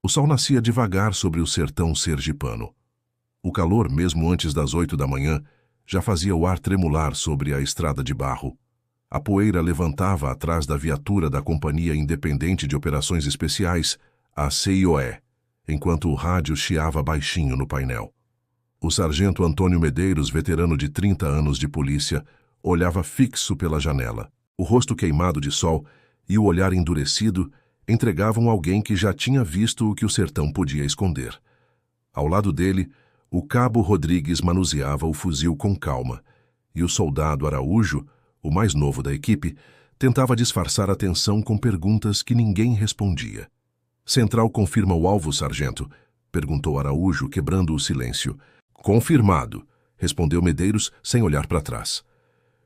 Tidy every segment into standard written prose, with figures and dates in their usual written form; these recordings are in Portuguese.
O sol nascia devagar sobre o sertão sergipano. O calor, mesmo antes das 8 da manhã, já fazia o ar tremular sobre a estrada de barro. A poeira levantava atrás da viatura da Companhia Independente de Operações Especiais, a CIOE, enquanto o rádio chiava baixinho no painel. O sargento Antônio Medeiros, veterano de 30 anos de polícia, olhava fixo pela janela. O rosto queimado de sol e o olhar endurecido entregavam alguém que já tinha visto o que o sertão podia esconder. Ao lado dele, o cabo Rodrigues manuseava o fuzil com calma, e o soldado Araújo, o mais novo da equipe, tentava disfarçar a tensão com perguntas que ninguém respondia. "Central confirma o alvo, sargento?" perguntou Araújo, quebrando o silêncio. "Confirmado", respondeu Medeiros, sem olhar para trás.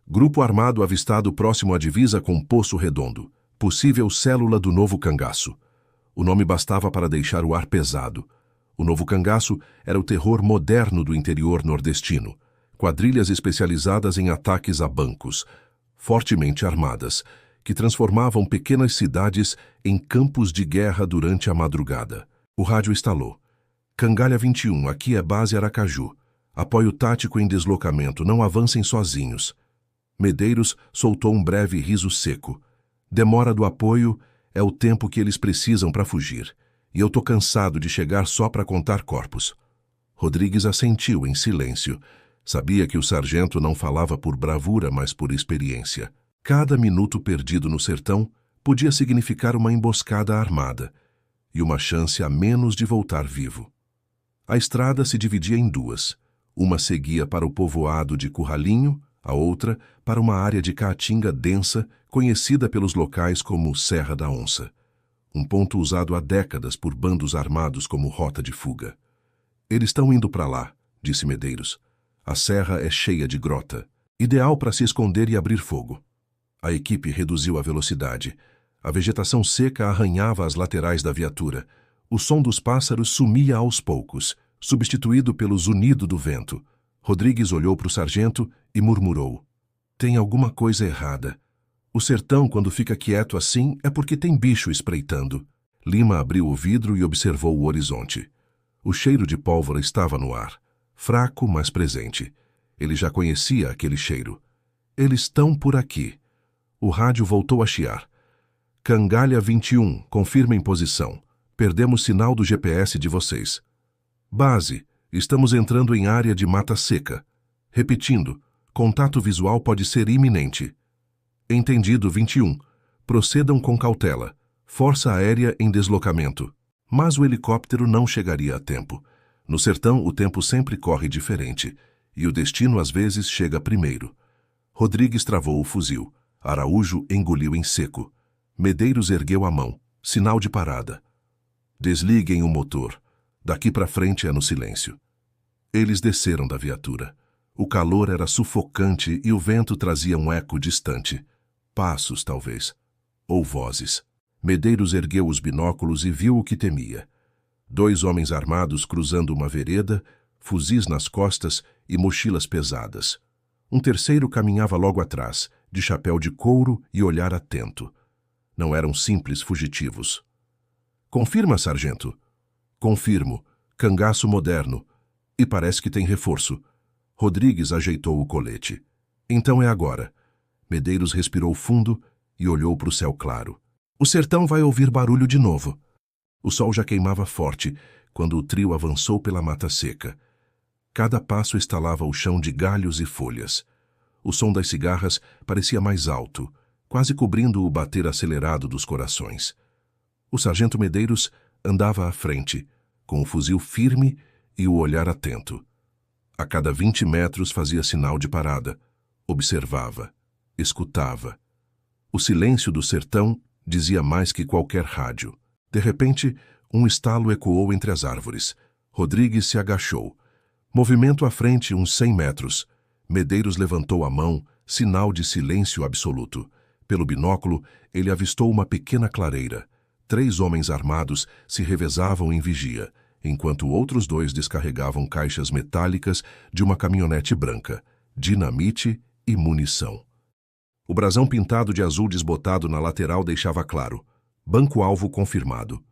"Grupo armado avistado próximo à divisa com Poço Redondo. Possível célula do Novo Cangaço." O nome bastava para deixar o ar pesado. O Novo Cangaço era o terror moderno do interior nordestino. Quadrilhas especializadas em ataques a bancos, fortemente armadas, que transformavam pequenas cidades em campos de guerra durante a madrugada. O rádio estalou. "Cangalha 21, aqui é base Aracaju. Apoio tático em deslocamento, não avancem sozinhos." Medeiros soltou um breve riso seco. "Demora do apoio é o tempo que eles precisam para fugir, e eu tô cansado de chegar só para contar corpos." Rodrigues assentiu em silêncio. Sabia que o sargento não falava por bravura, mas por experiência. Cada minuto perdido no sertão podia significar uma emboscada armada e uma chance a menos de voltar vivo. A estrada se dividia em duas. Uma seguia para o povoado de Curralinho, a outra para uma área de caatinga densa, conhecida pelos locais como Serra da Onça. Um ponto usado há décadas por bandos armados como rota de fuga. "Eles estão indo para lá", disse Medeiros. "A serra é cheia de grota, ideal para se esconder e abrir fogo." A equipe reduziu a velocidade. A vegetação seca arranhava as laterais da viatura. O som dos pássaros sumia aos poucos, substituído pelo zunido do vento. Rodrigues olhou para o sargento e murmurou: "Tem alguma coisa errada. O sertão, quando fica quieto assim, é porque tem bicho espreitando." Lima abriu o vidro e observou o horizonte. O cheiro de pólvora estava no ar, fraco, mas presente. Ele já conhecia aquele cheiro. "Eles estão por aqui." O rádio voltou a chiar. "Cangalha 21, confirmem posição. Perdemos sinal do GPS de vocês." "Base, estamos entrando em área de mata seca. Repetindo, contato visual pode ser iminente." "Entendido, 21. Procedam com cautela. Força aérea em deslocamento." Mas o helicóptero não chegaria a tempo. No sertão, o tempo sempre corre diferente, e o destino às vezes chega primeiro. Rodrigues travou o fuzil. Araújo engoliu em seco. Medeiros ergueu a mão, sinal de parada. "Desliguem o motor. Daqui para frente é no silêncio." Eles desceram da viatura. O calor era sufocante e o vento trazia um eco distante. Passos, talvez. Ou vozes. Medeiros ergueu os binóculos e viu o que temia. 2 homens armados cruzando uma vereda, fuzis nas costas e mochilas pesadas. Um terceiro caminhava logo atrás, de chapéu de couro e olhar atento. Não eram simples fugitivos. "Confirma, sargento?" "Confirmo. Cangaço moderno. E parece que tem reforço." Rodrigues ajeitou o colete. "Então é agora." Medeiros respirou fundo e olhou para o céu claro. "O sertão vai ouvir barulho de novo." O sol já queimava forte quando o trio avançou pela mata seca. Cada passo estalava o chão de galhos e folhas. O som das cigarras parecia mais alto, quase cobrindo o bater acelerado dos corações. O sargento Medeiros andava à frente, com o fuzil firme e o olhar atento. A cada 20 metros fazia sinal de parada. Observava, escutava. O silêncio do sertão dizia mais que qualquer rádio. De repente, um estalo ecoou entre as árvores. Rodrigues se agachou. Movimento à frente uns 100 metros. Medeiros levantou a mão, sinal de silêncio absoluto. Pelo binóculo, ele avistou uma pequena clareira. 3 homens armados se revezavam em vigia, enquanto outros 2 descarregavam caixas metálicas de uma caminhonete branca, dinamite e munição. O brasão pintado de azul desbotado na lateral deixava claro: banco-alvo confirmado.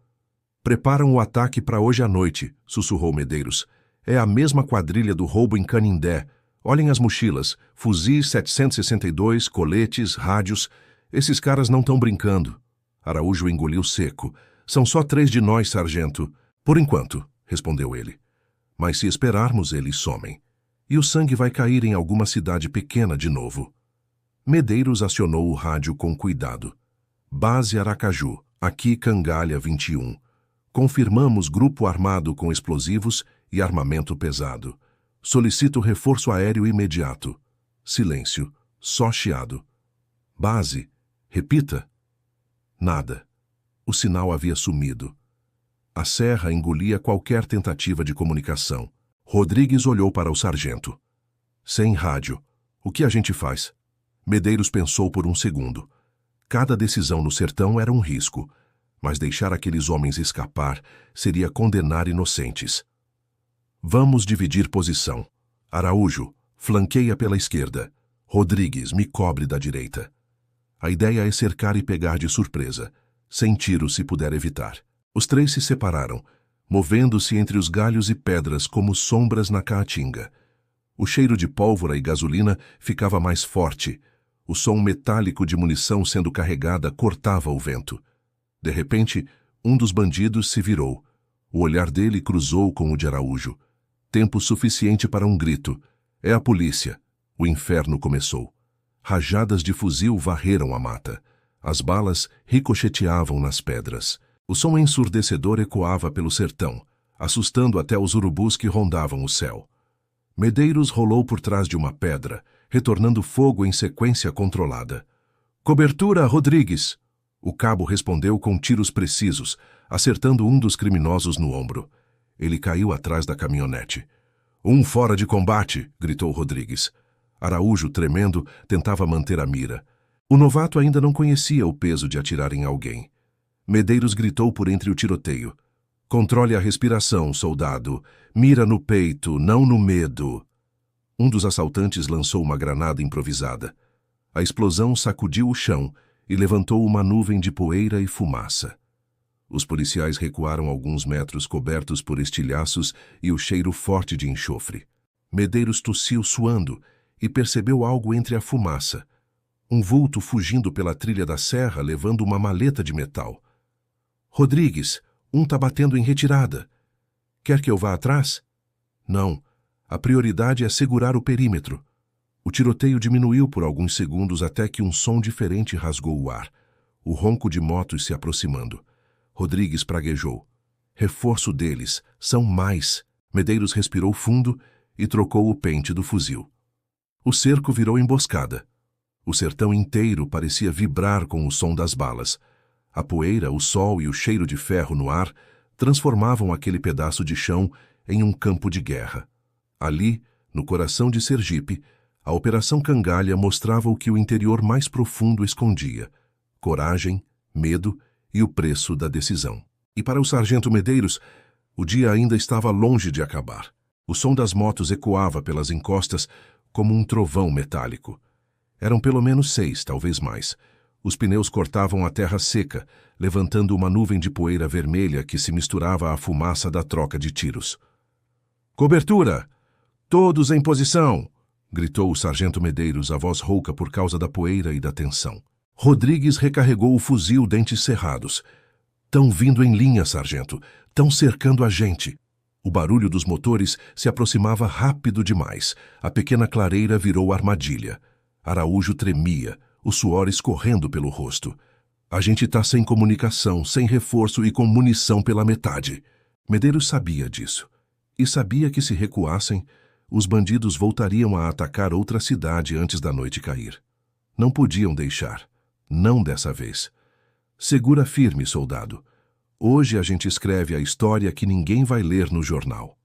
Preparam o ataque para hoje à noite, sussurrou Medeiros. É a mesma quadrilha do roubo em Canindé. Olhem as mochilas, fuzis 762, coletes, rádios. Esses caras não estão brincando. Araújo engoliu seco. São só 3 de nós, sargento. Por enquanto, respondeu ele. Mas se esperarmos, eles somem. E o sangue vai cair em alguma cidade pequena de novo. Medeiros acionou o rádio com cuidado. Base Aracaju, aqui Cangalha 21. Confirmamos grupo armado com explosivos e armamento pesado. Solicito reforço aéreo imediato. Silêncio, só chiado. Base, repita. Nada. O sinal havia sumido. A serra engolia qualquer tentativa de comunicação. Rodrigues olhou para o sargento. Sem rádio. O que a gente faz? Medeiros pensou por um segundo. Cada decisão no sertão era um risco, mas deixar aqueles homens escapar seria condenar inocentes. Vamos dividir posição. Araújo, flanqueia pela esquerda. Rodrigues, me cobre da direita. A ideia é cercar e pegar de surpresa, sem tiro se puder evitar. Os 3 se separaram, movendo-se entre os galhos e pedras como sombras na caatinga. O cheiro de pólvora e gasolina ficava mais forte. O som metálico de munição sendo carregada cortava o vento. De repente, um dos bandidos se virou. O olhar dele cruzou com o de Araújo. Tempo suficiente para um grito. É a polícia. O inferno começou. Rajadas de fuzil varreram a mata. As balas ricocheteavam nas pedras. O som ensurdecedor ecoava pelo sertão, assustando até os urubus que rondavam o céu. Medeiros rolou por trás de uma pedra, retornando fogo em sequência controlada. Cobertura, Rodrigues! O cabo respondeu com tiros precisos, acertando um dos criminosos no ombro. Ele caiu atrás da caminhonete. Um fora de combate! Gritou Rodrigues. Araújo, tremendo, tentava manter a mira. O novato ainda não conhecia o peso de atirar em alguém. Medeiros gritou por entre o tiroteio. Controle a respiração, soldado. Mira no peito, não no medo. Um dos assaltantes lançou uma granada improvisada. A explosão sacudiu o chão e levantou uma nuvem de poeira e fumaça. Os policiais recuaram alguns metros cobertos por estilhaços e o cheiro forte de enxofre. Medeiros tossiu suando e percebeu algo entre a fumaça. Um vulto fugindo pela trilha da serra levando uma maleta de metal. Rodrigues, um tá batendo em retirada. Quer que eu vá atrás? Não. A prioridade é segurar o perímetro. O tiroteio diminuiu por alguns segundos até que um som diferente rasgou o ar. O ronco de motos se aproximando. Rodrigues praguejou. Reforço deles. São mais. Medeiros respirou fundo e trocou o pente do fuzil. O cerco virou emboscada. O sertão inteiro parecia vibrar com o som das balas. A poeira, o sol e o cheiro de ferro no ar transformavam aquele pedaço de chão em um campo de guerra. Ali, no coração de Sergipe, a Operação Cangalha mostrava o que o interior mais profundo escondia: coragem, medo e o preço da decisão. E para o sargento Medeiros, o dia ainda estava longe de acabar. O som das motos ecoava pelas encostas como um trovão metálico. Eram pelo menos 6, talvez mais. Os pneus cortavam a terra seca, levantando uma nuvem de poeira vermelha que se misturava à fumaça da troca de tiros. Cobertura! Todos em posição! Gritou o sargento Medeiros, a voz rouca por causa da poeira e da tensão. Rodrigues recarregou o fuzil, dentes cerrados. Tão vindo em linha, sargento. Tão cercando a gente. O barulho dos motores se aproximava rápido demais. A pequena clareira virou armadilha. Araújo tremia, o suor escorrendo pelo rosto. A gente tá sem comunicação, sem reforço e com munição pela metade. Medeiros sabia disso. E sabia que se recuassem, os bandidos voltariam a atacar outra cidade antes da noite cair. Não podiam deixar. Não dessa vez. Segura firme, soldado. Hoje a gente escreve a história que ninguém vai ler no jornal.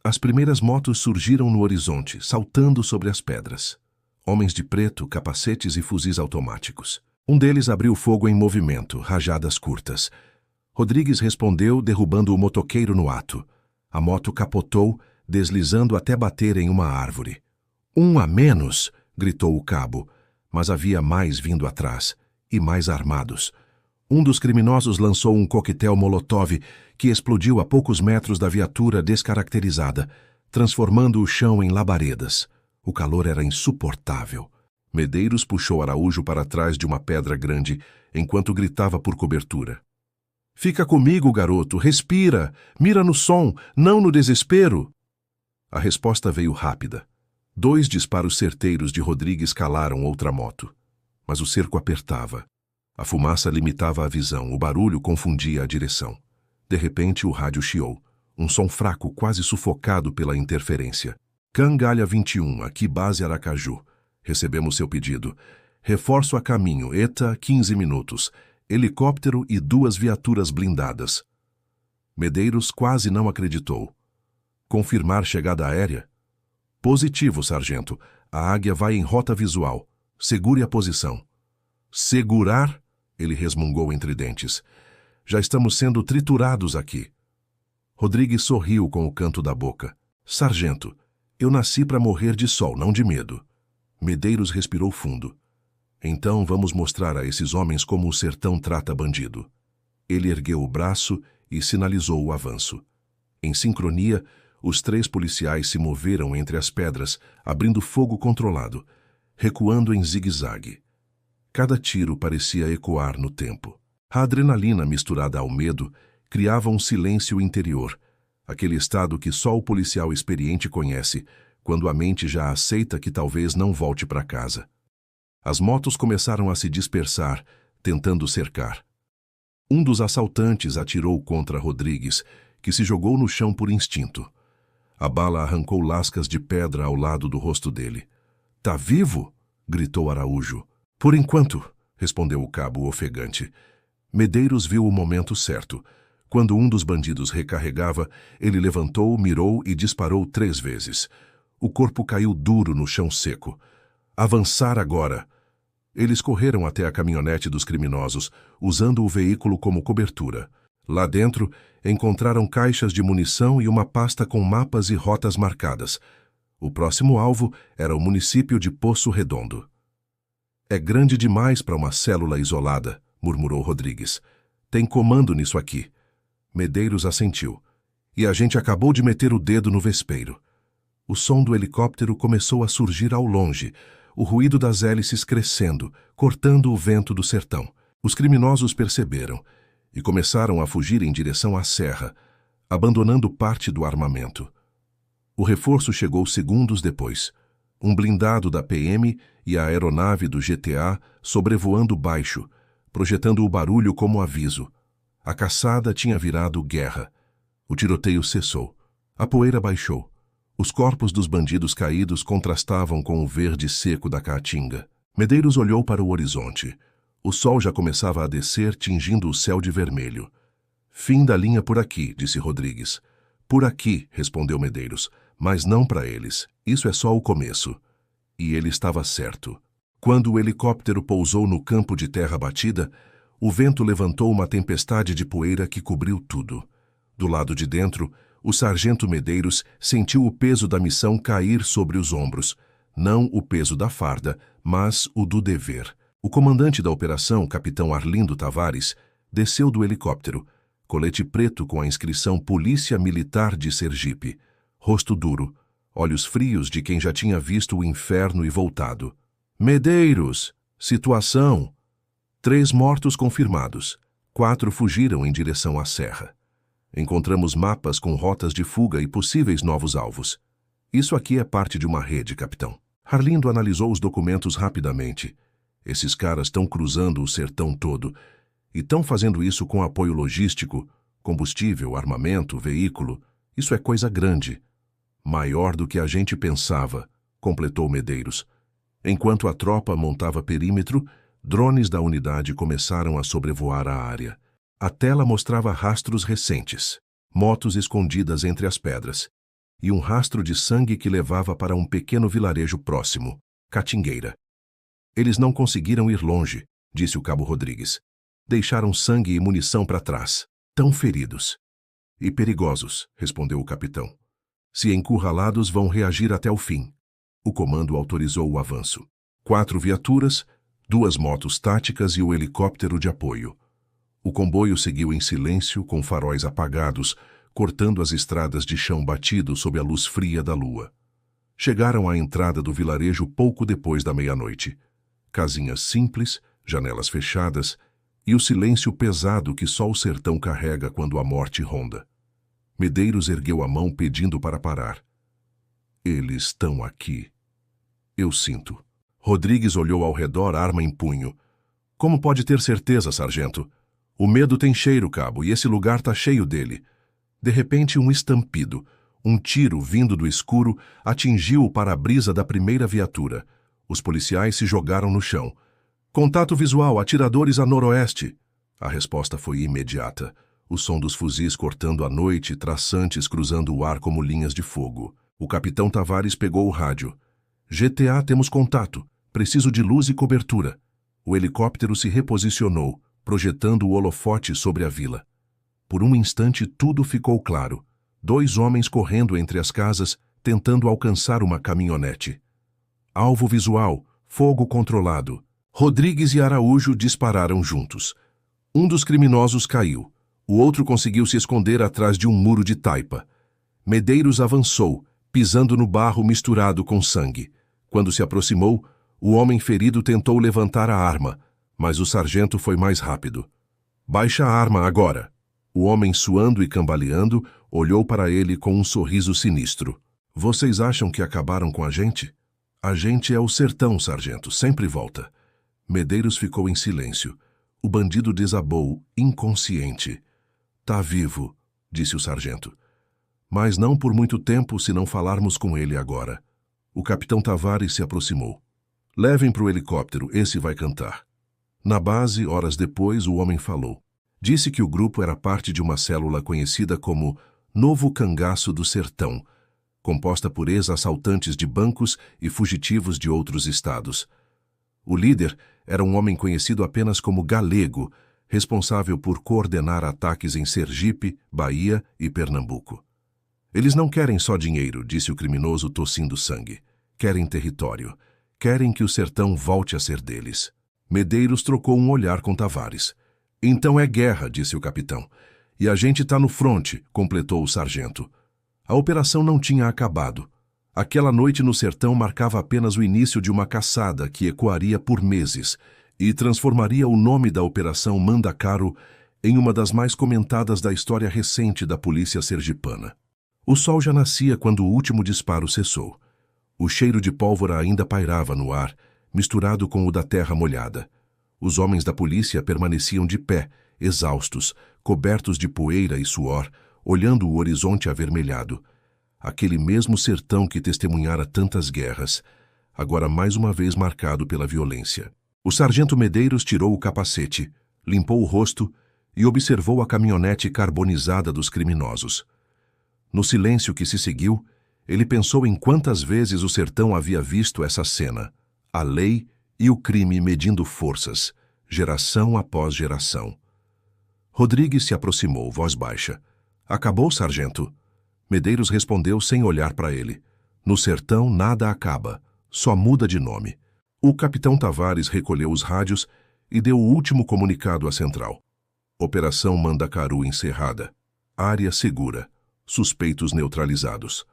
As primeiras motos surgiram no horizonte, saltando sobre as pedras. Homens de preto, capacetes e fuzis automáticos. Um deles abriu fogo em movimento, rajadas curtas. Rodrigues respondeu, derrubando o motoqueiro no ato. A moto capotou, deslizando até bater em uma árvore. Um a menos! Gritou o cabo, mas havia mais vindo atrás, e mais armados. Um dos criminosos lançou um coquetel Molotov que explodiu a poucos metros da viatura descaracterizada, transformando o chão em labaredas. O calor era insuportável. Medeiros puxou Araújo para trás de uma pedra grande, enquanto gritava por cobertura. "Fica comigo, garoto, respira, mira no som, não no desespero." A resposta veio rápida. 2 disparos certeiros de Rodrigues calaram outra moto. Mas o cerco apertava. A fumaça limitava a visão, o barulho confundia a direção. De repente, o rádio chiou. Um som fraco, quase sufocado pela interferência. "Cangalha 21, aqui base Aracaju. Recebemos seu pedido. Reforço a caminho, ETA, 15 minutos. Helicóptero e 2 viaturas blindadas." Medeiros quase não acreditou. "Confirmar chegada aérea?" "Positivo, sargento. A águia vai em rota visual. Segure a posição." "Segurar?" Ele resmungou entre dentes. "Já estamos sendo triturados aqui." Rodrigues sorriu com o canto da boca. "Sargento, eu nasci para morrer de sol, não de medo." Medeiros respirou fundo. "Então vamos mostrar a esses homens como o sertão trata bandido." Ele ergueu o braço e sinalizou o avanço. Em sincronia, os 3 policiais se moveram entre as pedras, abrindo fogo controlado, recuando em zigue-zague. Cada tiro parecia ecoar no tempo. A adrenalina misturada ao medo criava um silêncio interior, aquele estado que só o policial experiente conhece, quando a mente já aceita que talvez não volte para casa. As motos começaram a se dispersar, tentando cercar. Um dos assaltantes atirou contra Rodrigues, que se jogou no chão por instinto. A bala arrancou lascas de pedra ao lado do rosto dele. "Tá vivo?" gritou Araújo. "Por enquanto", respondeu o cabo ofegante. Medeiros viu o momento certo. Quando um dos bandidos recarregava, ele levantou, mirou e disparou 3 vezes. O corpo caiu duro no chão seco. "Avançar agora!" Eles correram até a caminhonete dos criminosos, usando o veículo como cobertura. Lá dentro, encontraram caixas de munição e uma pasta com mapas e rotas marcadas. O próximo alvo era o município de Poço Redondo. "É grande demais para uma célula isolada", murmurou Rodrigues. "Tem comando nisso aqui." Medeiros assentiu. "E a gente acabou de meter o dedo no vespeiro." O som do helicóptero começou a surgir ao longe, o ruído das hélices crescendo, cortando o vento do sertão. Os criminosos perceberam e começaram a fugir em direção à serra, abandonando parte do armamento. O reforço chegou segundos depois. Um blindado da PM e a aeronave do GTA sobrevoando baixo, projetando o barulho como aviso. A caçada tinha virado guerra. O tiroteio cessou. A poeira baixou. Os corpos dos bandidos caídos contrastavam com o verde seco da caatinga. Medeiros olhou para o horizonte. O sol já começava a descer, tingindo o céu de vermelho. "Fim da linha por aqui", disse Rodrigues. "Por aqui", respondeu Medeiros, "mas não para eles. Isso é só o começo." E ele estava certo. Quando o helicóptero pousou no campo de terra batida, o vento levantou uma tempestade de poeira que cobriu tudo. Do lado de dentro, o sargento Medeiros sentiu o peso da missão cair sobre os ombros. Não o peso da farda, mas o do dever. O comandante da operação, capitão Arlindo Tavares, desceu do helicóptero, colete preto com a inscrição Polícia Militar de Sergipe, rosto duro, olhos frios de quem já tinha visto o inferno e voltado. "Medeiros! Situação! 3 mortos confirmados. 4 fugiram em direção à serra. Encontramos mapas com rotas de fuga e possíveis novos alvos. Isso aqui é parte de uma rede, capitão." Arlindo analisou os documentos rapidamente. Esses caras estão cruzando o sertão todo e estão fazendo isso com apoio logístico, combustível, armamento, veículo. Isso é coisa grande. "Maior do que a gente pensava", completou Medeiros. Enquanto a tropa montava perímetro, drones da unidade começaram a sobrevoar a área. A tela mostrava rastros recentes, motos escondidas entre as pedras, e um rastro de sangue que levava para um pequeno vilarejo próximo, Catingueira. "Eles não conseguiram ir longe", disse o cabo Rodrigues. "Deixaram sangue e munição para trás. Tão feridos." "E perigosos", respondeu o capitão. "Se encurralados, vão reagir até o fim." O comando autorizou o avanço. 4 viaturas, 2 motos táticas e o helicóptero de apoio. O comboio seguiu em silêncio, com faróis apagados, cortando as estradas de chão batido sob a luz fria da lua. Chegaram à entrada do vilarejo pouco depois da meia-noite. Casinhas simples, janelas fechadas e o silêncio pesado que só o sertão carrega quando a morte ronda. Medeiros ergueu a mão pedindo para parar. Eles estão aqui. Eu sinto. Rodrigues olhou ao redor, arma em punho. Como pode ter certeza, sargento? O medo tem cheiro, cabo, e esse lugar tá cheio dele. De repente, um estampido. Um tiro vindo do escuro atingiu o para-brisa da primeira viatura. Os policiais se jogaram no chão. Contato visual, atiradores a noroeste. A resposta foi imediata. O som dos fuzis cortando a noite, traçantes cruzando o ar como linhas de fogo. O capitão Tavares pegou o rádio. GTA, temos contato. Preciso de luz e cobertura. O helicóptero se reposicionou, projetando o holofote sobre a vila. Por um instante tudo ficou claro. 2 homens correndo entre as casas, tentando alcançar uma caminhonete. Alvo visual, fogo controlado. Rodrigues e Araújo dispararam juntos. Um dos criminosos caiu. O outro conseguiu se esconder atrás de um muro de taipa. Medeiros avançou, pisando no barro misturado com sangue. Quando se aproximou, o homem ferido tentou levantar a arma, mas o sargento foi mais rápido. Baixa a arma agora. O homem, suando e cambaleando, olhou para ele com um sorriso sinistro. Vocês acham que acabaram com a gente? A gente é o sertão, sargento, sempre volta. Medeiros ficou em silêncio. O bandido desabou, inconsciente. Tá vivo, disse o sargento. Mas não por muito tempo se não falarmos com ele agora. O capitão Tavares se aproximou. Levem para o helicóptero, esse vai cantar. Na base, horas depois, o homem falou. Disse que o grupo era parte de uma célula conhecida como Novo Cangaço do Sertão, composta por ex-assaltantes de bancos e fugitivos de outros estados. O líder era um homem conhecido apenas como Galego, responsável por coordenar ataques em Sergipe, Bahia e Pernambuco. Eles não querem só dinheiro, disse o criminoso tossindo sangue. Querem território. Querem que o sertão volte a ser deles. Medeiros trocou um olhar com Tavares. Então é guerra, disse o capitão. E a gente tá no fronte, completou o sargento. A operação não tinha acabado. Aquela noite no sertão marcava apenas o início de uma caçada que ecoaria por meses e transformaria o nome da Operação Mandacaro em uma das mais comentadas da história recente da polícia sergipana. O sol já nascia quando o último disparo cessou. O cheiro de pólvora ainda pairava no ar, misturado com o da terra molhada. Os homens da polícia permaneciam de pé, exaustos, cobertos de poeira e suor, olhando o horizonte avermelhado. Aquele mesmo sertão que testemunhara tantas guerras, agora mais uma vez marcado pela violência. O sargento Medeiros tirou o capacete, limpou o rosto e observou a caminhonete carbonizada dos criminosos. No silêncio que se seguiu, ele pensou em quantas vezes o sertão havia visto essa cena, a lei e o crime medindo forças, geração após geração. Rodrigues se aproximou, voz baixa. Acabou, sargento? Medeiros respondeu sem olhar para ele. No sertão nada acaba, só muda de nome. O capitão Tavares recolheu os rádios e deu o último comunicado à central. Operação Mandacaru encerrada. Área segura. Suspeitos neutralizados.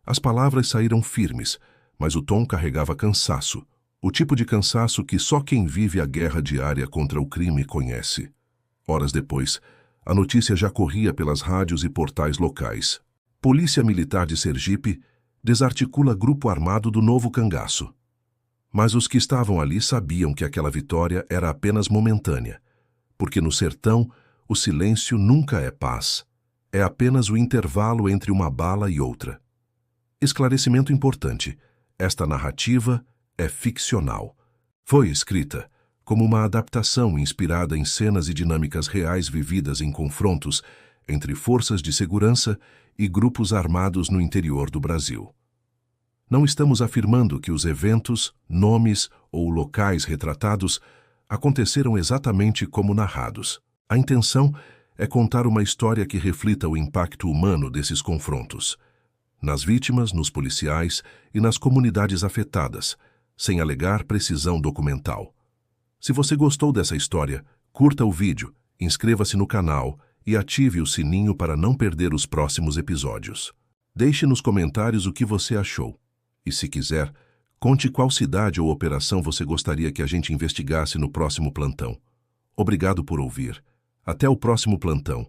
As palavras saíram firmes, mas o tom carregava cansaço. O tipo de cansaço que só quem vive a guerra diária contra o crime conhece. Horas depois, a notícia já corria pelas rádios e portais locais. Polícia Militar de Sergipe desarticula grupo armado do Novo Cangaço. Mas os que estavam ali sabiam que aquela vitória era apenas momentânea, porque no sertão o silêncio nunca é paz. É apenas o intervalo entre uma bala e outra. Esclarecimento importante. Esta narrativa é ficcional. Foi escrita como uma adaptação inspirada em cenas e dinâmicas reais vividas em confrontos entre forças de segurança e grupos armados no interior do Brasil. Não estamos afirmando que os eventos, nomes ou locais retratados aconteceram exatamente como narrados. A intenção é contar uma história que reflita o impacto humano desses confrontos, nas vítimas, nos policiais e nas comunidades afetadas, sem alegar precisão documental. Se você gostou dessa história, curta o vídeo inscreva-se no canal e ative o sininho para não perder os próximos episódios. Deixe nos comentários o que você achou. E se quiser, conte qual cidade ou operação você gostaria que a gente investigasse no próximo plantão. Obrigado por ouvir. Até o próximo plantão.